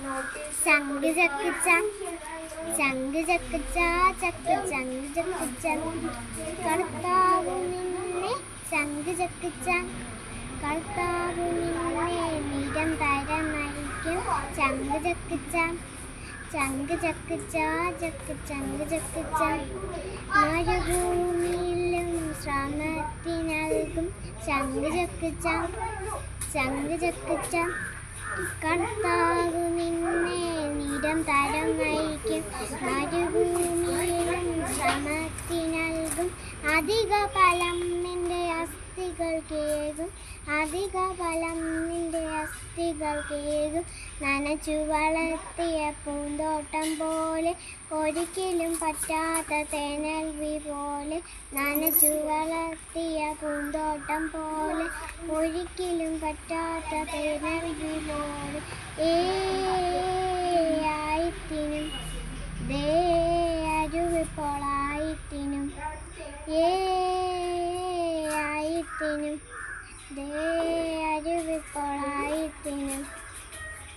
ചങ്ക് ചക്കിച്ച ചങ്ക് ചക്കിച്ച ചക്ക് ചങ്ക് ചക്കിച്ച കർത്താവു നിന്നെ ചങ്ക് ചക്കിച്ച കർത്താവു നിന്നെ നിരന്തരം നയിക്കും ചങ്ക് ചക്കിച്ച ചങ്ക് ചക്കിച്ച ചക്ക് ചങ്ക് ചക്കിച്ച മരുഭൂമിയിലും ശ്രമത്തി നൽകും ചങ്ക് ചക്കിച്ച ചങ്ക് ചക്കിച്ച കർത്താവ് നിന്നെ നിരന്തരം നയിക്കും മരുഭൂമിയിലും ശ്രമത്തി നൽകും അധിക ഫലം നിന്റെ അസ്ഥികൾ കേകും അധിക ഫലം നിന്റെ അസ്ഥികൾ കേകും നനച്ചു വളർത്തിയ പൂന്തോട്ടം പോലെ ഒരിക്കലും പറ്റാത്ത തേനൽവി പോലെ നനച്ചു വളർത്തിയ പൂന്തോട്ടം പോലെ ഒരിക്കലും പറ്റാത്ത തേനൽവി പോലെ ആയിത്തിനും ദേ അരുവിപ്പോളായിത്തിനും ആയിത്തിനും ദേ അരുവിപ്പോളായിത്തിനും